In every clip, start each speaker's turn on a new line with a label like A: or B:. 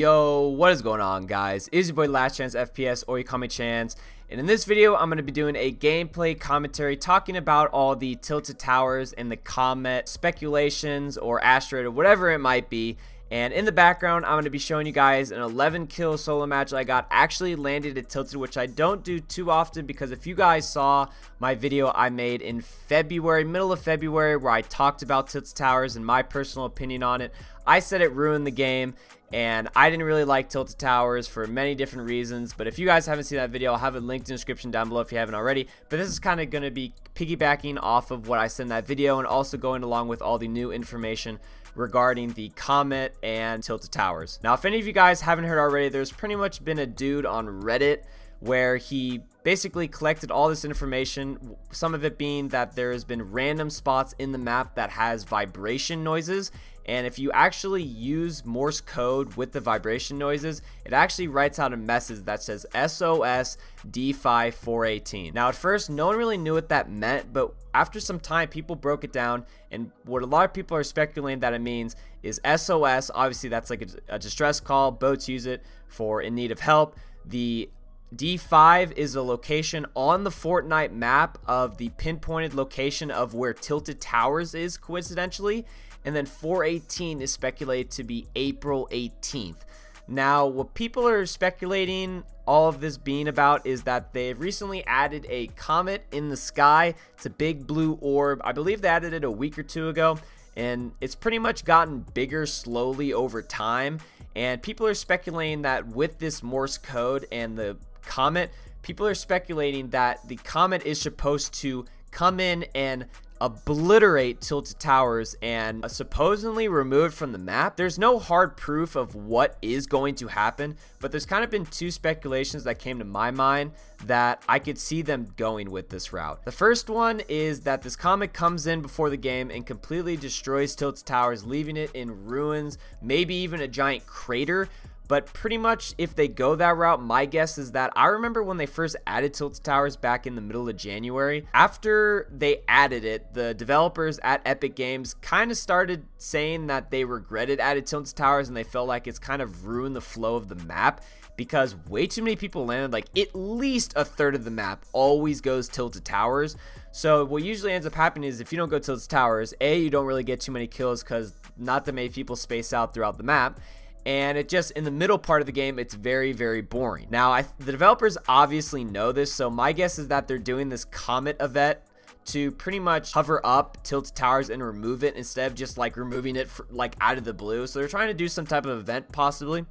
A: Yo, what is going on, guys? It is your boy LastChanceFPS, or you call me Chance, and in this video I'm going to be doing a gameplay commentary talking about all the tilted towers and the Comet speculations or asteroid or whatever it might be. And in the background, I'm going to be showing you guys an 11 kill solo match I got actually landed at tilted, which I don't do too often because if you guys saw my video I made in February, middle of February, where I talked about tilted towers and my personal opinion on it, I said it ruined the game. And I didn't really like tilted towers for many different reasons. But if you guys haven't seen that video, I'll have it linked in the description down below if you haven't already. But this is kind of going to be piggybacking off of what I said in that video and also going along with all the new information regarding the Comet and tilted towers. Now, if any of you guys haven't heard already, there's pretty much been a dude on Reddit where he basically collected all this information, some of it being that there has been random spots in the map that has vibration noises, and if you actually use Morse code with the vibration noises, it actually writes out a message that says SOS D5 418. Now at first no one really knew what that meant, but after some time people broke it down, and what a lot of people are speculating that it means is SOS, obviously that's like a distress call, boats use it for in need of help. The D5 is a location on the Fortnite map of the pinpointed location of where Tilted Towers is, coincidentally, and then 418 is speculated to be April 18th. Now, what people are speculating all of this being about is that they've recently added a comet in the sky. It's a big blue orb. I believe they added it a week or two ago, and it's pretty much gotten bigger slowly over time. And people are speculating that with this Morse code and the Comet, people are speculating that the Comet is supposed to come in and obliterate tilted towers and supposedly remove it from the map. There's no hard proof of what is going to happen, but there's kind of been two speculations that came to my mind that I could see them going with this route. The first one is that this comet comes in before the game and completely destroys tilted towers, leaving it in ruins, maybe even a giant crater. But pretty much if they go that route, my guess is that I remember when they first added tilted towers back in the middle of January. After they added it, the developers at Epic Games kind of started saying that they regretted added tilted towers and they felt like it's kind of ruined the flow of the map because way too many people landed. Like at least a third of the map always goes tilted towers. So what usually ends up happening is if you don't go tilted towers, A, you don't really get too many kills because not that many people space out throughout the map. And it just, in the middle part of the game, it's very, very boring. Now, the developers obviously know this, so my guess is that they're doing this Comet event to pretty much hover up tilted towers and remove it instead of just like removing it like out of the blue. So they're trying to do some type of event possibly.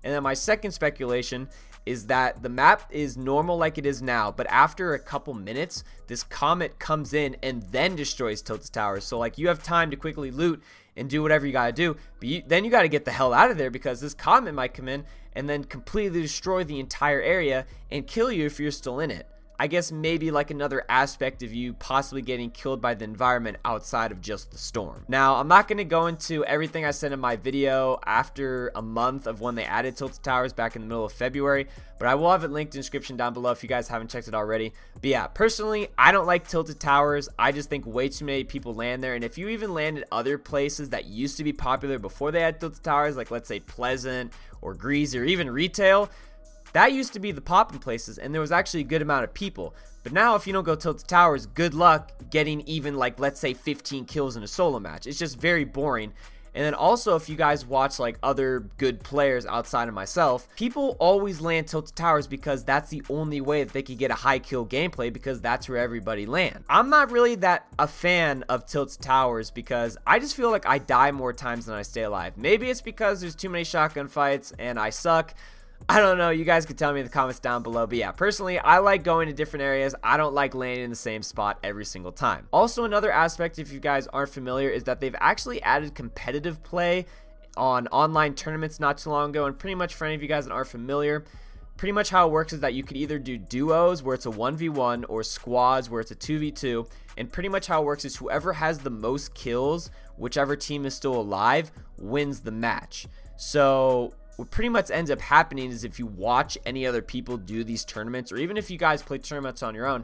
A: And then my second speculation is that the map is normal like it is now, but after a couple minutes, this comet comes in and then destroys tilted towers. So like you have time to quickly loot and do whatever you gotta do, but then you gotta get the hell out of there because this comet might come in and then completely destroy the entire area and kill you if you're still in it. I guess maybe like another aspect of you possibly getting killed by the environment outside of just the storm. Now, I'm not going to go into everything I said in my video after a month of when they added tilted towers back in the middle of February, but I will have it linked in the description down below if you guys haven't checked it already. But yeah, personally, I don't like tilted towers. I just think way too many people land there, and if you even land at other places that used to be popular before they had tilted towers, like let's say Pleasant or Greasy or even retail, that used to be the popping places and there was actually a good amount of people. But now if you don't go tilted towers, good luck getting even like let's say 15 kills in a solo match. It's just very boring. And then also if you guys watch like other good players outside of myself, people always land tilted towers because that's the only way that they could get a high kill gameplay because that's where everybody lands. I'm not really that a fan of tilted towers because I just feel like I die more times than I stay alive. Maybe it's because there's too many shotgun fights and I suck. I don't know, you guys can tell me in the comments down below, but yeah, personally, I like going to different areas. I don't like landing in the same spot every single time. Also, another aspect, if you guys aren't familiar, is that they've actually added competitive play on online tournaments not too long ago, and pretty much for any of you guys that aren't familiar, pretty much how it works is that you could either do duos where it's a 1v1 or squads where it's a 2v2, and pretty much how it works is whoever has the most kills, whichever team is still alive, wins the match. So what pretty much ends up happening is if you watch any other people do these tournaments, or even if you guys play tournaments on your own,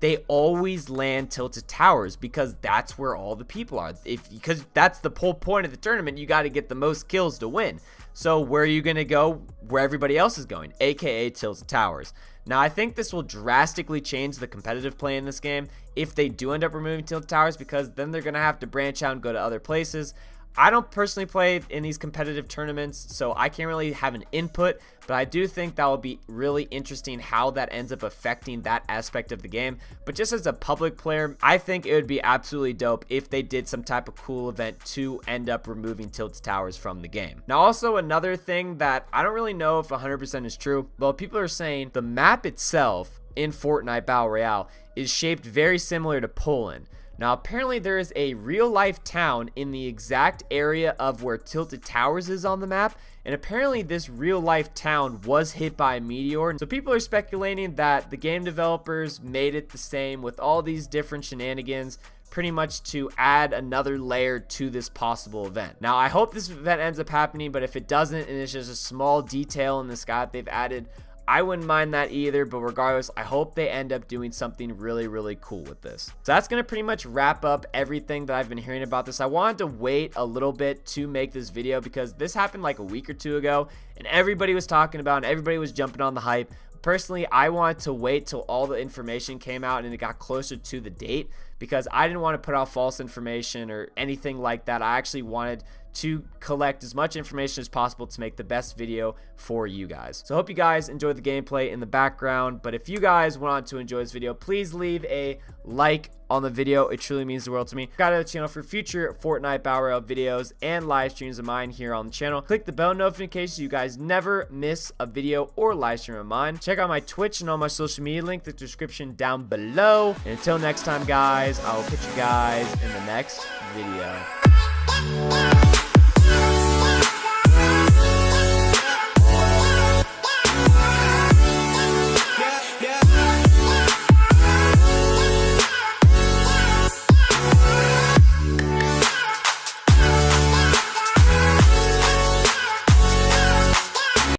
A: they always land tilted towers because that's where all the people are. Because that's the whole point of the tournament. You got to get the most kills to win. So where are you going to go? Where everybody else is going, aka tilted towers. Now, I think this will drastically change the competitive play in this game if they do end up removing tilted towers, because then they're going to have to branch out and go to other places. I don't personally play in these competitive tournaments, so I can't really have an input, but I do think that will be really interesting how that ends up affecting that aspect of the game. But just as a public player, I think it would be absolutely dope if they did some type of cool event to end up removing tilted towers from the game. Now, also another thing that I don't really know if 100% is true, but people are saying the map itself in Fortnite Battle Royale is shaped very similar to Poland. Now, apparently there is a real-life town in the exact area of where Tilted Towers is on the map, and apparently this real-life town was hit by a meteor. So people are speculating that the game developers made it the same with all these different shenanigans, pretty much to add another layer to this possible event. Now, I hope this event ends up happening, but if it doesn't and it's just a small detail in the sky that they've added, I wouldn't mind that either. But regardless, I hope they end up doing something really, really cool with this. So that's going to pretty much wrap up everything that I've been hearing about this. I wanted to wait a little bit to make this video because this happened like a week or two ago and everybody was talking about it and everybody was jumping on the hype. Personally, I wanted to wait till all the information came out and it got closer to the date because I didn't want to put out false information or anything like that. I actually wanted to collect as much information as possible to make the best video for you guys. So I hope you guys enjoyed the gameplay in the background, but if you guys want to enjoy this video, please leave a like on the video. It truly means the world to me. Got a channel for future Fortnite Battle Royale videos and live streams of mine here on the channel. Click the bell notification so you guys never miss a video or live stream of mine. Check out my Twitch and all my social media link in the description down below. And until next time, guys, I will catch you guys in the next video.